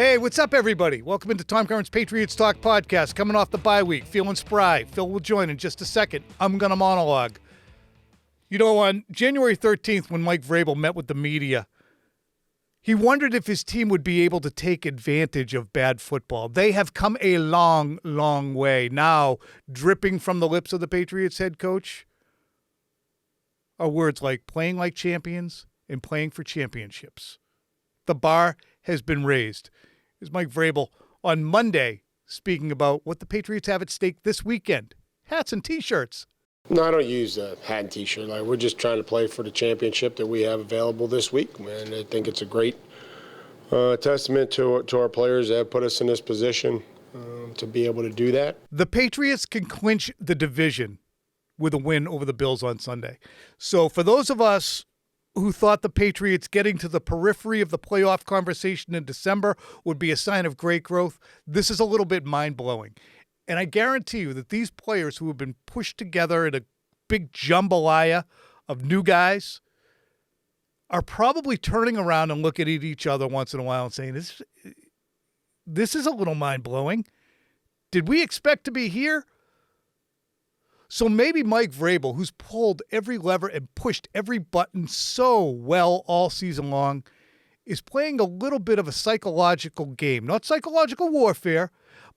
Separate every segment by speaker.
Speaker 1: Hey, what's up, everybody? Welcome into Tom Curran's Patriots Talk podcast. Coming off the bye week, feeling spry. Phil will join in just a second. I'm going to monologue. You know, on January 13th, when Mike Vrabel met with the media, he wondered if his team would be able to take advantage of bad football. They have come a long, long way. Now, dripping from the lips of the Patriots head coach are words like playing like champions and playing for championships. The bar has been raised. Is Mike Vrabel on Monday speaking about what the Patriots have at stake this weekend. Hats and T-shirts.
Speaker 2: No, I don't use a hat and T-shirt. We're just trying to play for the championship that we have available this week, and I think it's a great testament to our players that have put us in this position to be able to do that.
Speaker 1: The Patriots can clinch the division with a win over the Bills on Sunday. So for those of us who thought the Patriots getting to the periphery of the playoff conversation in December would be a sign of great growth, this is a little bit mind-blowing. And I guarantee you that these players who have been pushed together in a big jambalaya of new guys are probably turning around and looking at each other once in a while and saying, this is a little mind-blowing. Did we expect to be here? So maybe Mike Vrabel, who's pulled every lever and pushed every button so well all season long, is playing a little bit of a psychological game. Not psychological warfare,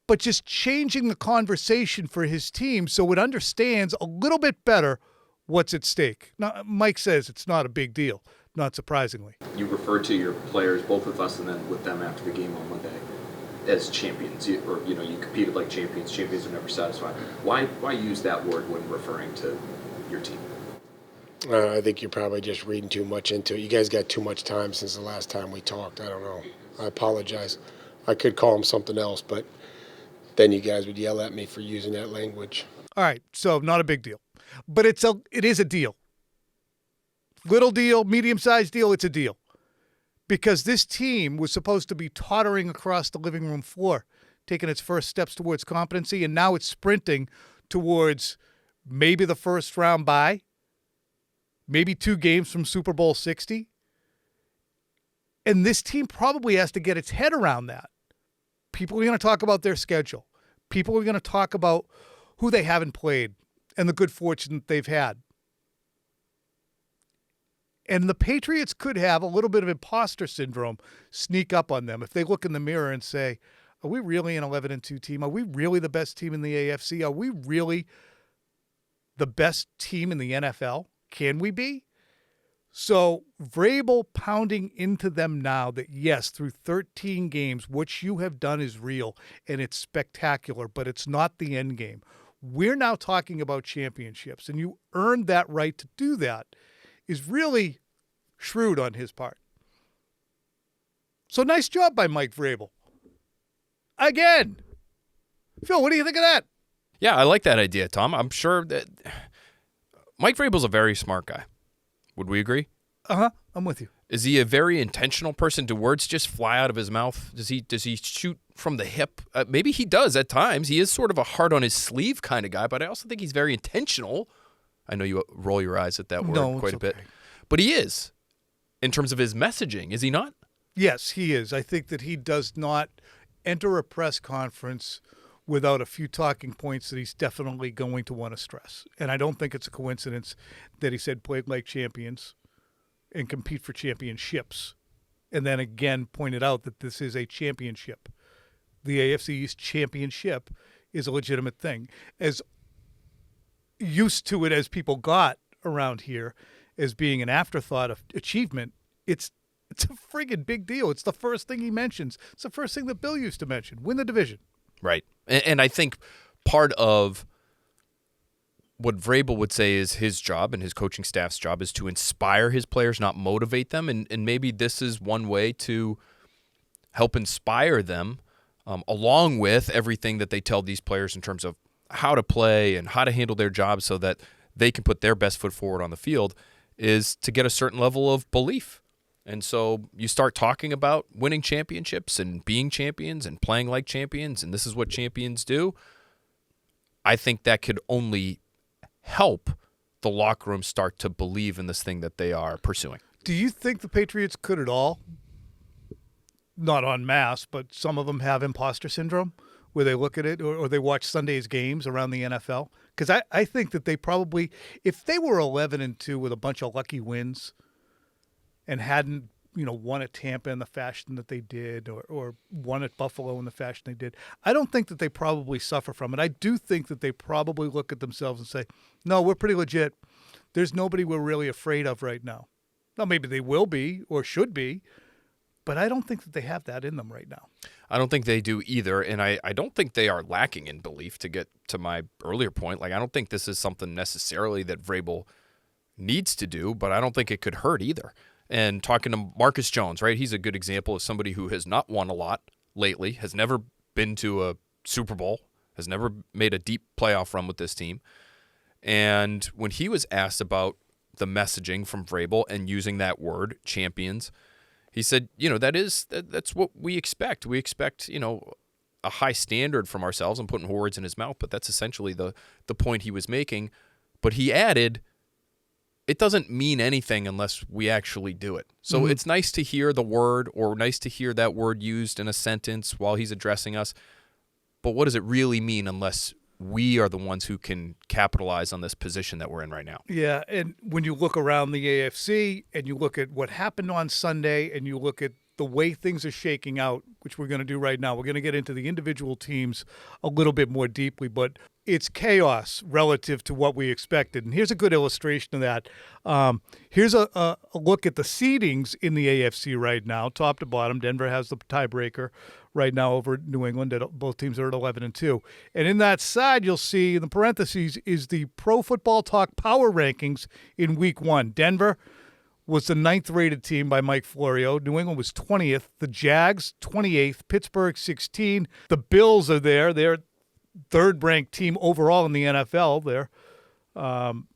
Speaker 1: but just changing the conversation for his team so it understands a little bit better what's at stake. Now, Mike says it's not a big deal, not surprisingly.
Speaker 3: You referred to your players, both with us and then with them after the game on Monday, as champions, you competed like champions. Champions are never satisfied. Why use that word when referring to your team?
Speaker 2: I think you're probably just reading too much into it. You guys got too much time since the last time we talked. I don't know. I apologize. I could call them something else, but then you guys would yell at me for using that language.
Speaker 1: All right, so not a big deal. But it is a deal. Little deal, medium-sized deal, it's a deal. Because this team was supposed to be tottering across the living room floor, taking its first steps towards competency, and now it's sprinting towards maybe the first round bye, maybe 2 games from Super Bowl 60. And this team probably has to get its head around that. People are going to talk about their schedule. People are going to talk about who they haven't played and the good fortune that they've had. And the Patriots could have a little bit of imposter syndrome sneak up on them if they look in the mirror and say, are we really an 11-2 team? Are we really the best team in the AFC? Are we really the best team in the NFL? Can we be? So Vrabel pounding into them now that, yes, through 13 games, what you have done is real and it's spectacular, but it's not the end game. We're now talking about championships, and you earned that right to do that. Is really shrewd on his part. So nice job by Mike Vrabel. Again. Phil, what do you think of that?
Speaker 4: Yeah, I like that idea, Tom. I'm sure that Mike Vrabel's a very smart guy. Would we agree?
Speaker 1: Uh-huh. I'm with you.
Speaker 4: Is he a very intentional person? Do words just fly out of his mouth? Does he shoot from the hip? Maybe he does at times. He is sort of a heart on his sleeve kind of guy, but I also think he's very intentional. I know you roll your eyes at that word quite a bit. But he is, in terms of his messaging, is he not?
Speaker 1: Yes, he is. I think that he does not enter a press conference without a few talking points that he's definitely going to want to stress. And I don't think it's a coincidence that he said play like champions and compete for championships. And then again pointed out that this is a championship. The AFC East championship is a legitimate thing. As used to it as people got around here as being an afterthought of achievement, it's a friggin' big deal. It's the first thing he mentions. It's the first thing that Bill used to mention. Win the division.
Speaker 4: Right. And I think part of what Vrabel would say is his job and his coaching staff's job is to inspire his players, not motivate them. And maybe this is one way to help inspire them, along with everything that they tell these players in terms of how to play and how to handle their jobs so that they can put their best foot forward on the field, is to get a certain level of belief. And so you start talking about winning championships and being champions and playing like champions, and this is what champions do. I think that could only help the locker room start to believe in this thing that they are pursuing.
Speaker 1: Do you think the Patriots could at all not en masse, but some of them have imposter syndrome where they look at it or they watch Sunday's games around the NFL. Because I think that they probably, if they were 11-2 with a bunch of lucky wins and hadn't, won at Tampa in the fashion that they did or won at Buffalo in the fashion they did, I don't think that they probably suffer from it. I do think that they probably look at themselves and say, no, we're pretty legit. There's nobody we're really afraid of right now. Now, maybe they will be or should be, but I don't think that they have that in them right now.
Speaker 4: I don't think they do either, and I don't think they are lacking in belief, to get to my earlier point. Like, I don't think this is something necessarily that Vrabel needs to do, but I don't think it could hurt either. And talking to Marcus Jones, right, he's a good example of somebody who has not won a lot lately, has never been to a Super Bowl, has never made a deep playoff run with this team. And when he was asked about the messaging from Vrabel and using that word, champions, he said, that's what we expect. We expect, a high standard from ourselves. I'm putting words in his mouth, but that's essentially the point he was making. But he added, it doesn't mean anything unless we actually do it. So It's nice to hear the word, or nice to hear that word used in a sentence while he's addressing us. But what does it really mean unless we are the ones who can capitalize on this position that we're in right now?
Speaker 1: Yeah, and when you look around the AFC and you look at what happened on Sunday and you look at the way things are shaking out, which we're going to do right now, we're going to get into the individual teams a little bit more deeply, but it's chaos relative to what we expected. And here's a good illustration of that. Here's a look at the seedings in the AFC right now, top to bottom. Denver has the tiebreaker right now over New England. Both teams are at 11-2. And in that side, you'll see in the parentheses is the Pro Football Talk power rankings in Week 1. Denver was the 9th-rated team by Mike Florio. New England was 20th. The Jags, 28th. Pittsburgh, 16. The Bills are there. They're third-ranked team overall in the NFL. They're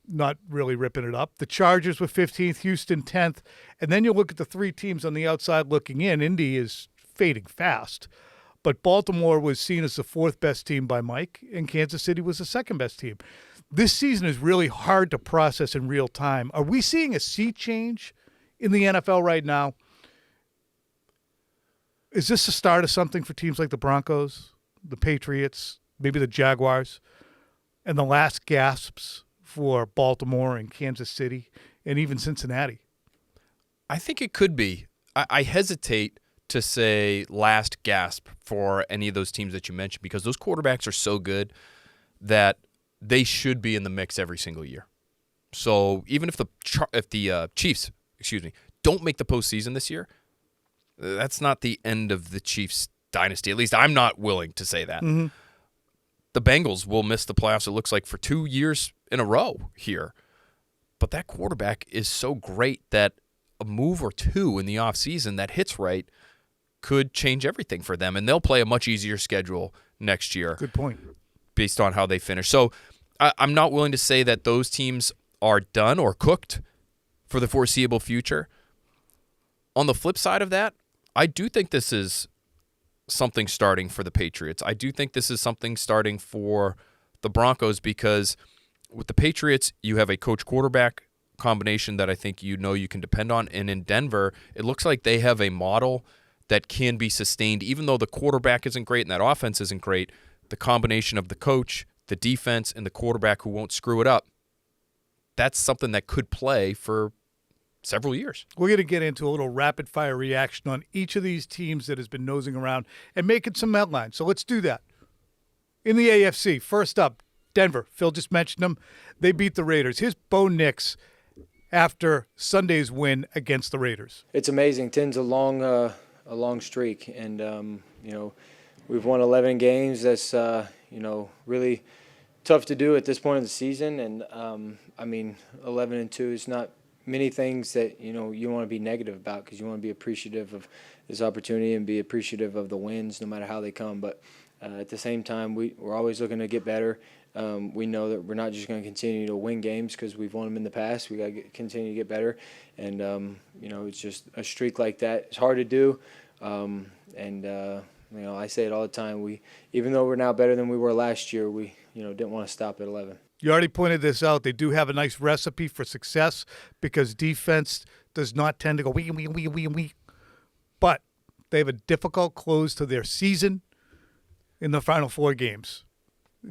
Speaker 1: not really ripping it up. The Chargers were 15th. Houston, 10th. And then you look at the three teams on the outside looking in. Indy is fading fast. But Baltimore was seen as the fourth-best team by Mike, and Kansas City was the second-best team. This season is really hard to process in real time. Are we seeing a sea change in the NFL right now? Is this the start of something for teams like the Broncos, the Patriots, maybe the Jaguars, and the last gasps for Baltimore and Kansas City and even Cincinnati?
Speaker 4: I think it could be. I hesitate to say last gasp for any of those teams that you mentioned because those quarterbacks are so good that they should be in the mix every single year. So even if the Chiefs, don't make the postseason this year, that's not the end of the Chiefs dynasty. At least I'm not willing to say that. Mm-hmm. The Bengals will miss the playoffs, it looks like, for 2 years in a row here. But that quarterback is so great that a move or two in the offseason that hits right could change everything for them. And they'll play a much easier schedule next year.
Speaker 1: Good point.
Speaker 4: Based on how they finish. So I'm not willing to say that those teams are done or cooked for the foreseeable future. On the flip side of that, I do think this is something starting for the Patriots. I do think this is something starting for the Broncos because with the Patriots, you have a coach-quarterback combination that I think you can depend on. And in Denver, it looks like they have a model that can be sustained even though the quarterback isn't great and that offense isn't great. The combination of the coach, the defense, and the quarterback who won't screw it up, that's something that could play for several years.
Speaker 1: We're going to get into a little rapid-fire reaction on each of these teams that has been nosing around and making some headlines. So let's do that. In the AFC, first up, Denver. Phil just mentioned them. They beat the Raiders. Here's Bo Nix after Sunday's win against the Raiders.
Speaker 5: It's amazing. 10's a long streak, and we've won 11 games. That's, really tough to do at this point of the season. And, 11-2 is not many things that, you want to be negative about because you want to be appreciative of this opportunity and be appreciative of the wins no matter how they come. But at the same time, we're always looking to get better. We know that we're not just going to continue to win games because we've won them in the past. We got to continue to get better. And, it's just a streak like that. It's hard to do. I say it all the time. Even though we're now better than we were last year, we didn't want to stop at 11.
Speaker 1: You already pointed this out. They do have a nice recipe for success because defense does not tend to go wee. But They have a difficult close to their season in the final 4 games.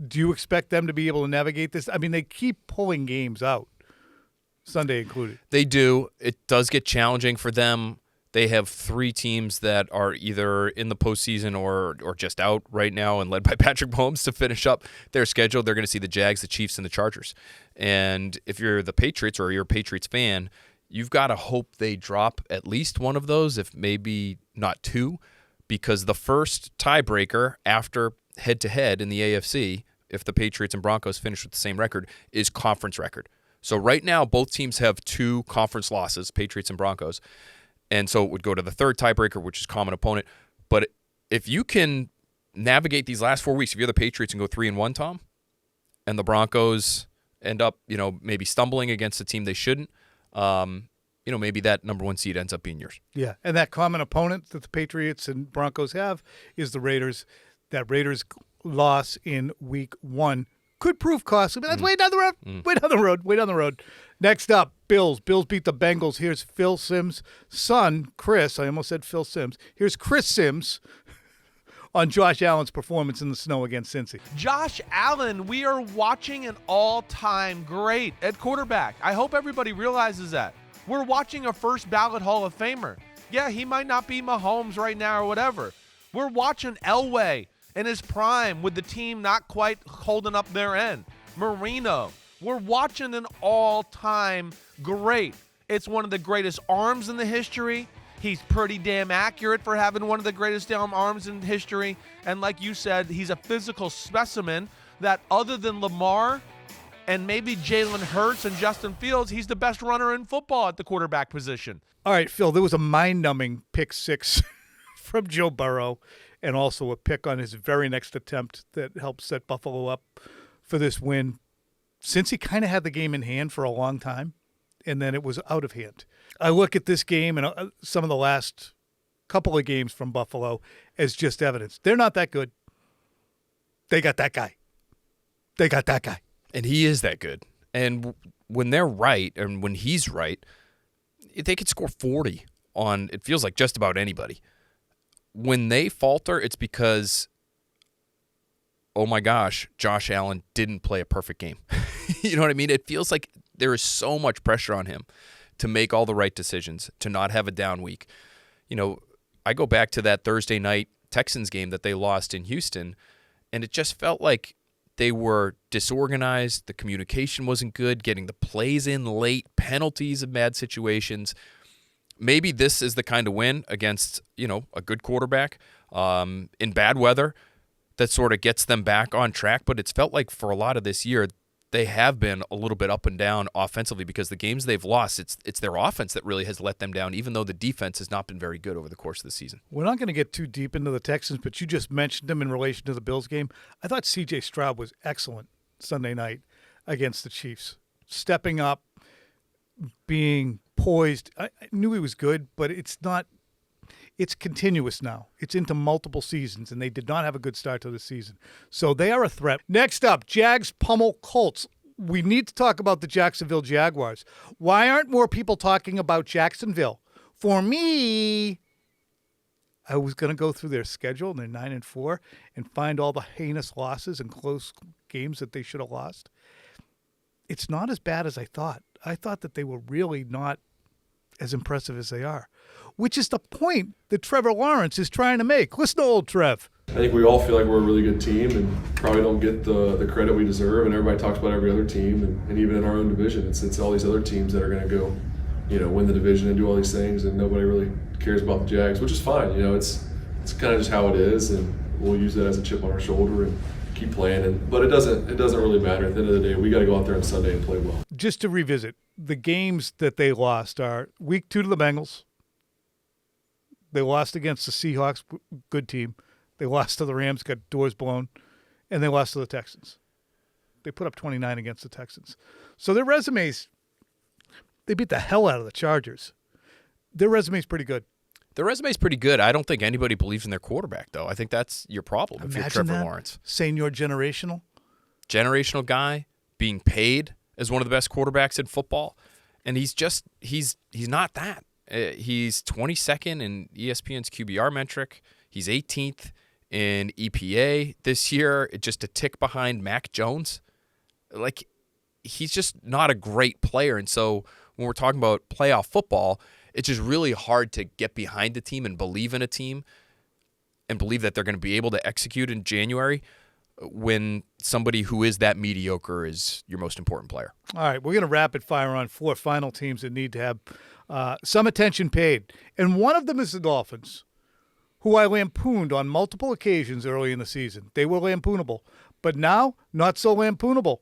Speaker 1: Do you expect them to be able to navigate this? I mean, they keep pulling games out, Sunday included.
Speaker 4: They do. It does get challenging for them. They have 3 teams that are either in the postseason or just out right now and led by Patrick Mahomes to finish up their schedule. They're going to see the Jags, the Chiefs, and the Chargers. And if you're the Patriots or you're a Patriots fan, you've got to hope they drop at least one of those, if maybe not 2, because the first tiebreaker after head-to-head in the AFC, if the Patriots and Broncos finish with the same record, is conference record. So right now, both teams have 2 conference losses, Patriots and Broncos. And so it would go to the third tiebreaker, which is common opponent. But if you can navigate these last 4 weeks, if you're the Patriots and go 3-1, Tom, and the Broncos end up, maybe stumbling against a team they shouldn't, maybe that number 1 seed ends up being yours.
Speaker 1: Yeah, and that common opponent that the Patriots and Broncos have is the Raiders. That Raiders loss in week 1 could prove costly, but that's way down the road. Way down the road. Next up, Bills. Bills beat the Bengals. Here's Phil Sims' son, Chris. I almost said Phil Sims. Here's Chris Sims on Josh Allen's performance in the snow against Cincy.
Speaker 6: Josh Allen, we are watching an all-time great at quarterback. I hope everybody realizes that. We're watching a first ballot Hall of Famer. Yeah, he might not be Mahomes right now or whatever. We're watching Elway in his prime with the team not quite holding up their end. Marino. We're watching an all-time great. It's one of the greatest arms in the history. He's pretty damn accurate for having one of the greatest damn arms in history. And like you said, he's a physical specimen that other than Lamar and maybe Jalen Hurts and Justin Fields, he's the best runner in football at the quarterback position.
Speaker 1: All right, Phil, there was a mind-numbing pick 6 from Joe Burrow and also a pick on his very next attempt that helped set Buffalo up for this win. Since he kind of had the game in hand for a long time, and then it was out of hand. I look at this game and some of the last couple of games from Buffalo as just evidence. They're not that good. They got that guy.
Speaker 4: And he is that good. And when they're right, and when he's right, they could score 40 on, it feels like, just about anybody. When they falter, it's because, oh my gosh, Josh Allen didn't play a perfect game. You know what I mean? It feels like there is so much pressure on him to make all the right decisions, to not have a down week. I go back to that Thursday night Texans game that they lost in Houston, and it just felt like they were disorganized. The communication wasn't good, getting the plays in late, penalties in bad situations. Maybe this is the kind of win against, a good quarterback in bad weather that sort of gets them back on track. But it's felt like for a lot of this year, they have been a little bit up and down offensively because the games they've lost, it's their offense that really has let them down, even though the defense has not been very good over the course of the season.
Speaker 1: We're not going to get too deep into the Texans, but you just mentioned them in relation to the Bills game. I thought C.J. Stroud was excellent Sunday night against the Chiefs. Stepping up, being poised. I knew he was good, but it's not. It's continuous now. It's into multiple seasons, and they did not have a good start to the season. So they are a threat. Next up, Jags pummel Colts. We need to talk about the Jacksonville Jaguars. Why aren't more people talking about Jacksonville? For me, I was going to go through their schedule, and they're 9-4, and find all the heinous losses and close games that they should have lost. It's not as bad as I thought. I thought that they were really not as impressive as they are, which is the point that Trevor Lawrence is trying to make. Listen to old Trev.
Speaker 7: I think we all feel like we're a really good team and probably don't get the credit we deserve, and everybody talks about every other team, and even in our own division, it's all these other teams that are going to go, win the division and do all these things, and nobody really cares about the Jags, which is fine. It's kind of just how it is, and we'll use that as a chip on our shoulder and keep playing. But it doesn't really matter. At the end of the day, we got to go out there on Sunday and play well.
Speaker 1: Just to revisit, the games that they lost are week 2 to the Bengals. They lost against the Seahawks, good team. They lost to the Rams, got doors blown, and they lost to the Texans. They put up 29 against the Texans. So their resumes, they beat the hell out of the Chargers. Their resume's pretty good.
Speaker 4: Their resume's pretty good. I don't think anybody believes in their quarterback, though. I think that's your problem if you're Trevor Lawrence.
Speaker 1: Saying you're generational?
Speaker 4: Generational guy, being paid as one of the best quarterbacks in football, and he's not that. He's 22nd in ESPN's QBR metric. He's 18th in EPA this year, just a tick behind Mac Jones. Like, he's just not a great player. And so when we're talking about playoff football, it's just really hard to get behind the team and believe in a team and believe that they're going to be able to execute in January when somebody who is that mediocre is your most important player.
Speaker 1: All right, we're going to rapid fire on 4 final teams that need to have some attention paid. And one of them is the Dolphins, who I lampooned on multiple occasions early in the season. They were lampoonable. But now, not so lampoonable.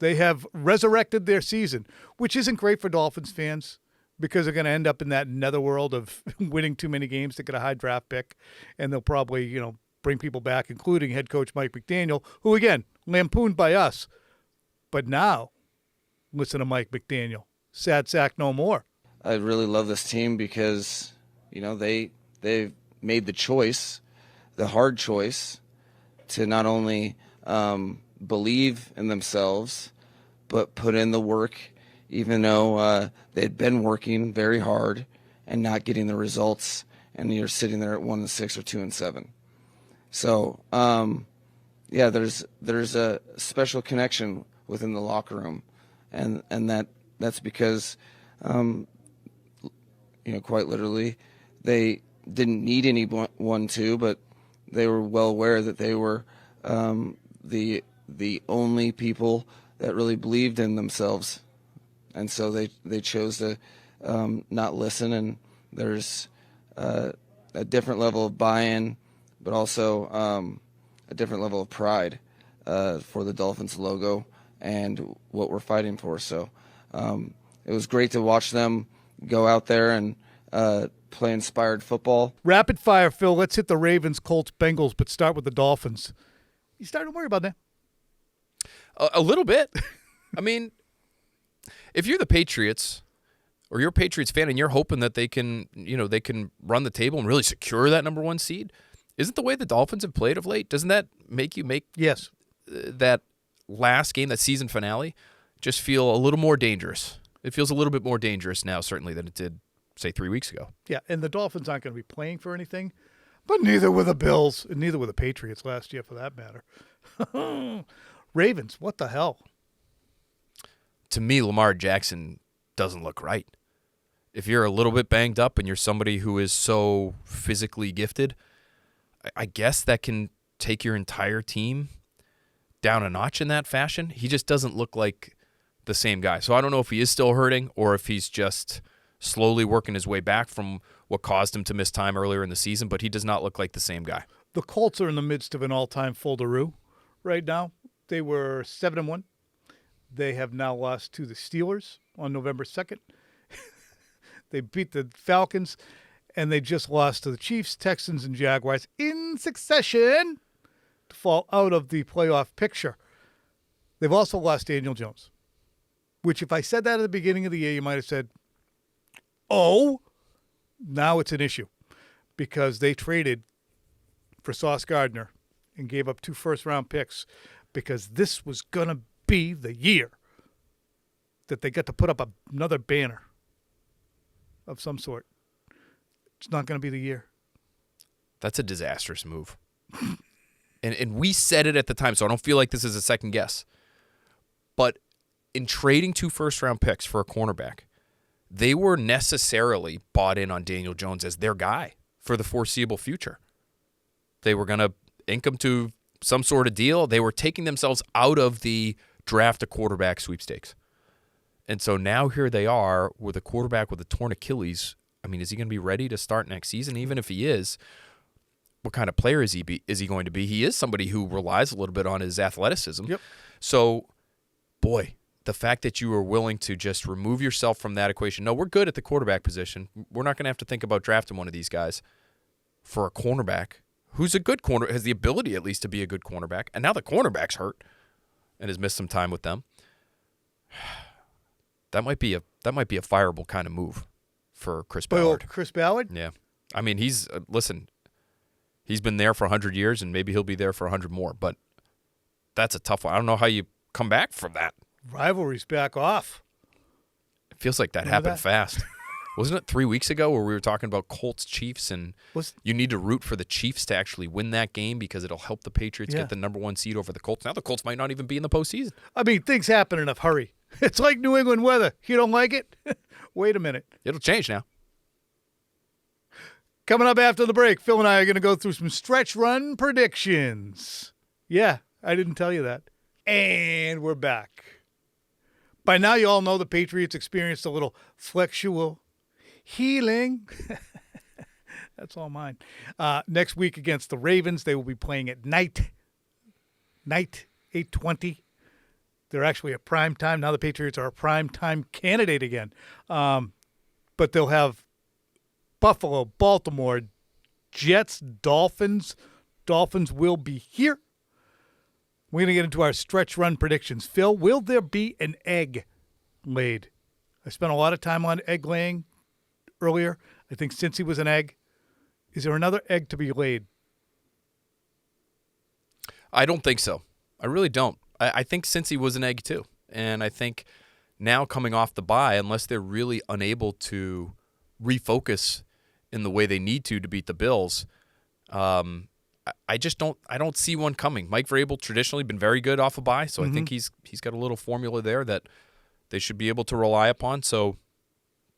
Speaker 1: They have resurrected their season, which isn't great for Dolphins fans because they're going to end up in that netherworld of winning too many games to get a high draft pick. And they'll probably, bring people back, including head coach Mike McDaniel, who, again, lampooned by us. But now, listen to Mike McDaniel. Sad sack no more.
Speaker 8: I really love this team because, they've made the choice, the hard choice, to not only believe in themselves, but put in the work, even though they'd been working very hard and not getting the results, and you're sitting there at 1-6 or 2-7. So, there's a special connection within the locker room, and that's because, quite literally, they didn't need anyone to, but they were well aware that they were the only people that really believed in themselves, and so they chose to not listen. And there's a different level of buy-in, but also a different level of pride for the Dolphins logo and what we're fighting for. So it was great to watch them go out there and play inspired football.
Speaker 1: Rapid fire, Phil. Let's hit the Ravens, Colts, Bengals, but start with the Dolphins. You starting to worry about that?
Speaker 4: A little bit. I mean, if you're the Patriots or you're a Patriots fan and you're hoping that they can run the table and really secure that number 1 seed, isn't the way the Dolphins have played of late, doesn't that make you
Speaker 1: yes,
Speaker 4: that last game, that season finale, just feel a little more dangerous? It feels a little bit more dangerous now, certainly, than it did, say, 3 weeks ago.
Speaker 1: Yeah, and the Dolphins aren't going to be playing for anything, but neither were the Bills, and neither were the Patriots last year, for that matter. Ravens, what the hell?
Speaker 4: To me, Lamar Jackson doesn't look right. If you're a little bit banged up and you're somebody who is so physically gifted, I guess that can take your entire team down a notch in that fashion. He just doesn't look like the same guy. So I don't know if he is still hurting or if he's just slowly working his way back from what caused him to miss time earlier in the season, but he does not look like the same guy.
Speaker 1: The Colts are in the midst of an all-time folderoo right now. They were 7-1. They have now lost to the Steelers on November 2nd. They beat the Falcons, and they just lost to the Chiefs, Texans, and Jaguars in succession to fall out of the playoff picture. They've also lost Daniel Jones, which if I said that at the beginning of the year, you might have said, oh, now it's an issue because they traded for Sauce Gardner and gave up 2 first-round picks because this was going to be the year that they got to put up another banner of some sort. It's not going to be the year.
Speaker 4: That's a disastrous move. And we said it at the time, so I don't feel like this is a second guess. But in trading 2 first-round picks for a cornerback, they were necessarily bought in on Daniel Jones as their guy for the foreseeable future. They were going to ink him to some sort of deal. They were taking themselves out of the draft a quarterback sweepstakes. And so now here they are with a quarterback with a torn Achilles. I mean, is he going to be ready to start next season? Even if he is, what kind of player is he going to be? He is somebody who relies a little bit on his athleticism.
Speaker 1: Yep.
Speaker 4: So, boy, the fact that you are willing to just remove yourself from that equation. No, we're good at the quarterback position. We're not going to have to think about drafting one of these guys for a cornerback who's a good corner, has the ability at least to be a good cornerback. And now the cornerback's hurt and has missed some time with them. That might be a fireable kind of move for Chris Ballard.
Speaker 1: Chris Ballard?
Speaker 4: Yeah. I mean, he's been there for 100 years, and maybe he'll be there for 100 more. But that's a tough one. I don't know how you come back from that.
Speaker 1: Rivalry's back off.
Speaker 4: It feels like that
Speaker 1: Remember
Speaker 4: happened fast. Wasn't it 3 weeks ago where we were talking about Colts Chiefs and you need to root for the Chiefs to actually win that game because it'll help the Patriots get the number 1 seed over the Colts. Now the Colts might not even be in the postseason.
Speaker 1: I mean, things happen in a hurry. It's like New England weather. You don't like it? Wait a minute.
Speaker 4: It'll change now.
Speaker 1: Coming up after the break, Phil and I are going to go through some stretch run predictions. Yeah, I didn't tell you that. And we're back. By now, you all know the Patriots experienced a little flexual healing. That's all mine. Next week against the Ravens, they will be playing at night, 8:20. They're actually a prime time. Now the Patriots are a prime time candidate again. But they'll have Buffalo, Baltimore, Jets, Dolphins. Dolphins will be here. We're going to get into our stretch run predictions. Phil, will there be an egg laid? I spent a lot of time on egg laying earlier. I think Cincy was an egg. Is there another egg to be laid?
Speaker 4: I don't think so. I really don't. I think Cincy was an egg too. And I think now coming off the bye, unless they're really unable to refocus in the way they need to beat the Bills, I just don't see one coming. Mike Vrabel traditionally been very good off a bye, so I think he's got a little formula there that they should be able to rely upon. So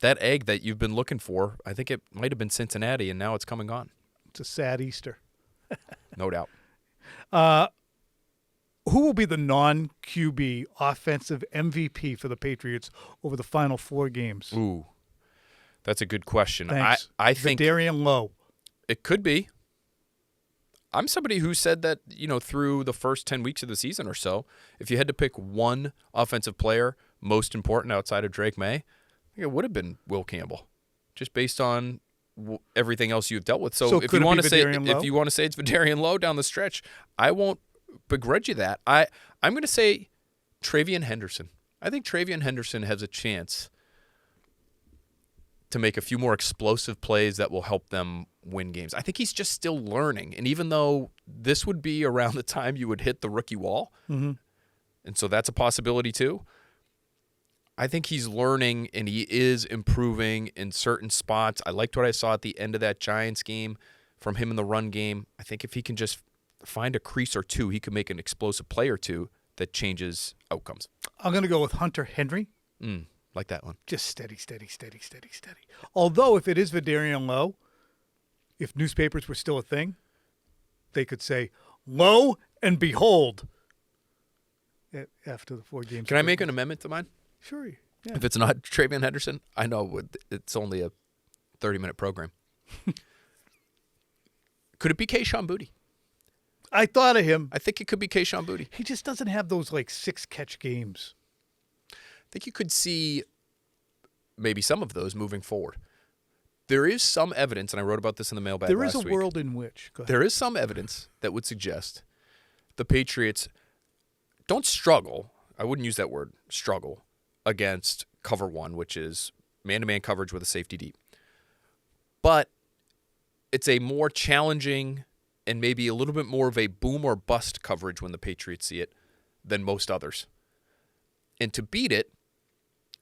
Speaker 4: that egg that you've been looking for, I think it might have been Cincinnati, and now it's coming on.
Speaker 1: It's a sad Easter.
Speaker 4: No doubt.
Speaker 1: Who will be the non-QB offensive MVP for the Patriots over the final 4 games?
Speaker 4: Ooh, that's a good question.
Speaker 1: Thanks.
Speaker 4: I think
Speaker 1: Darian Lowe.
Speaker 4: It could be. I'm somebody who said that, through the first 10 weeks of the season or so, if you had to pick one offensive player most important outside of Drake May, I think it would have been Will Campbell, just based on everything else you've dealt with. So if you want to say it's Vidarian Lowe down the stretch, I won't begrudge you that. I'm going to say Travion Henderson. I think Travion Henderson has a chance to make a few more explosive plays that will help them win games. I think he's just still learning. And even though this would be around the time you would hit the rookie wall, and so that's a possibility too, I think he's learning and he is improving in certain spots. I liked what I saw at the end of that Giants game from him in the run game. I think if he can just find a crease or two, he could make an explosive play or two that changes outcomes.
Speaker 1: I'm going to go with Hunter Henry.
Speaker 4: Like that one.
Speaker 1: Just steady. Although if it is Vidarian Lowe, if newspapers were still a thing, they could say, lo and behold, after the 4 games.
Speaker 4: Can I make an amendment to mine?
Speaker 1: Sure. Yeah.
Speaker 4: If it's not Travion Henderson, I know it's only a 30-minute program. Could it be Kayshon Boutte?
Speaker 1: I thought of him.
Speaker 4: I think it could be Kayshon Boutte.
Speaker 1: He just doesn't have those 6-catch games.
Speaker 4: I think you could see maybe some of those moving forward. There is some evidence, and I wrote about this in the mailbag last week.
Speaker 1: There is a world in which. Go ahead.
Speaker 4: There is some evidence that would suggest the Patriots don't struggle. I wouldn't use that word, struggle, against cover 1, which is man-to-man coverage with a safety deep. But it's a more challenging and maybe a little bit more of a boom or bust coverage when the Patriots see it than most others. And to beat it,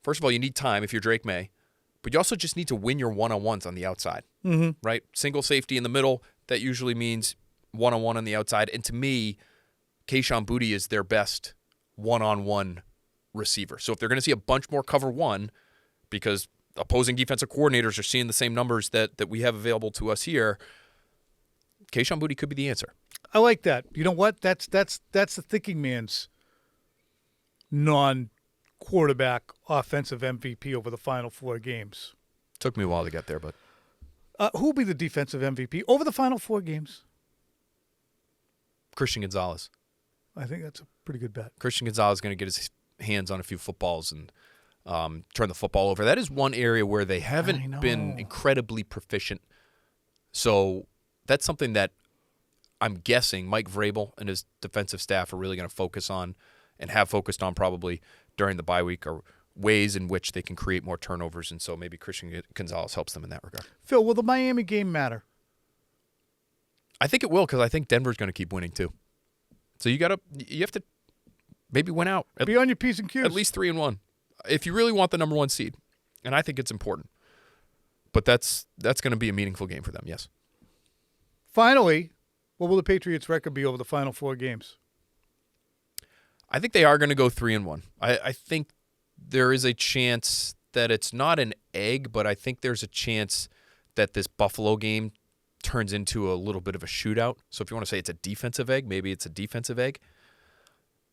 Speaker 4: first of all, you need time if you're Drake May, but you also just need to win your one-on-ones on the outside, right? Single safety in the middle, that usually means one-on-one on the outside. And to me, Kayshon Boutte is their best one-on-one receiver. So if they're going to see a bunch more cover 1, because opposing defensive coordinators are seeing the same numbers that we have available to us here, Kayshon Boutte could be the answer.
Speaker 1: I like that. You know what? That's the thinking man's non-quarterback offensive MVP over the final 4 games.
Speaker 4: Took me a while to get there, but
Speaker 1: who will be the defensive MVP over the final 4 games?
Speaker 4: Christian Gonzalez.
Speaker 1: I think that's a pretty good bet.
Speaker 4: Christian Gonzalez is going to get his hands on a few footballs and turn the football over. That is one area where they haven't been incredibly proficient. So that's something that I'm guessing Mike Vrabel and his defensive staff are really going to focus on and have focused on probably during the bye week, or ways in which they can create more turnovers. And so maybe Christian Gonzalez helps them in that regard.
Speaker 1: Phil, will the Miami game matter?
Speaker 4: I think it will, because I think Denver's going to keep winning too. So you have to maybe win out.
Speaker 1: Be on your P's and Q's.
Speaker 4: At least 3-1. If you really want the number 1 seed, and I think it's important. But that's going to be a meaningful game for them, yes.
Speaker 1: Finally, what will the Patriots' record be over the final 4 games?
Speaker 4: I think they are going to go 3-1. I think there is a chance that it's not an egg, but I think there's a chance that this Buffalo game turns into a little bit of a shootout. So if you want to say it's a defensive egg, maybe it's a defensive egg.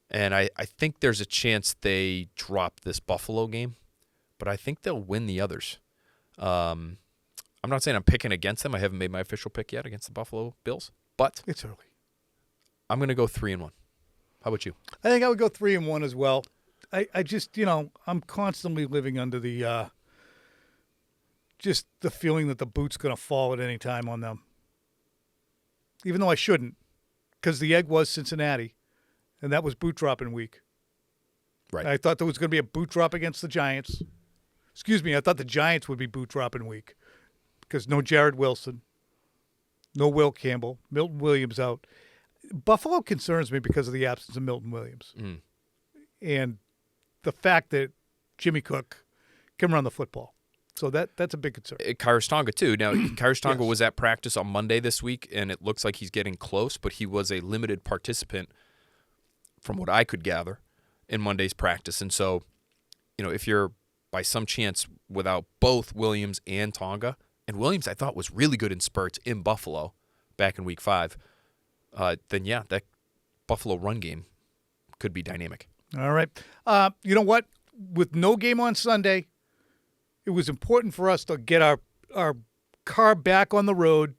Speaker 4: And I think there's a chance they drop this Buffalo game, but I think they'll win the others. I'm not saying I'm picking against them. I haven't made my official pick yet against the Buffalo Bills, but
Speaker 1: It's early.
Speaker 4: I'm going to go 3-1. How about you?
Speaker 1: I think I would go 3-1 as well. I just, I'm constantly living under the just the feeling that the boot's going to fall at any time on them. Even though I shouldn't, because the egg was Cincinnati, and that was boot dropping week.
Speaker 4: Right.
Speaker 1: I thought there was going to be a boot drop against the Giants. Excuse me, I thought the Giants would be boot dropping week because no Jared Wilson, no Will Campbell, Milton Williams out. Buffalo concerns me because of the absence of Milton Williams and the fact that Jimmy Cook can run the football. So that's a big concern.
Speaker 4: Kyrus Tonga, too. Now, Kyrus Tonga
Speaker 1: Yes.
Speaker 4: was at practice on Monday this week, and it looks like he's getting close, but he was a limited participant, from what I could gather, in Monday's practice. And so, if you're by some chance without both Williams and Tonga, and Williams I thought was really good in spurts in Buffalo back in Week 5, then yeah, that Buffalo run game could be dynamic.
Speaker 1: All right. You know what? With no game on Sunday, it was important for us to get our car back on the road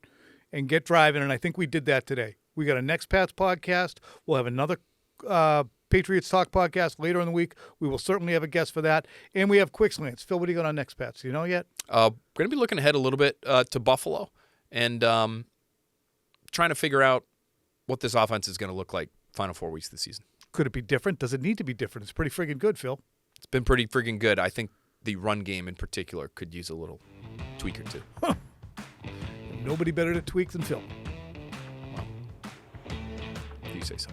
Speaker 1: and get driving, and I think we did that today. We got a Next Pats podcast. We'll have another Patriots Talk podcast later in the week. We will certainly have a guest for that, and we have Quick Slants. Phil, what do you got on Next Pats? Do you know yet?
Speaker 4: Going to be looking ahead a little bit to Buffalo and trying to figure out what this offense is going to look like final 4 weeks of the season.
Speaker 1: Could it be different? Does it need to be different? It's pretty friggin' good, Phil.
Speaker 4: It's been pretty friggin' good. I think the run game in particular could use a little tweak or two.
Speaker 1: Nobody better to tweak than Phil.
Speaker 4: You say so.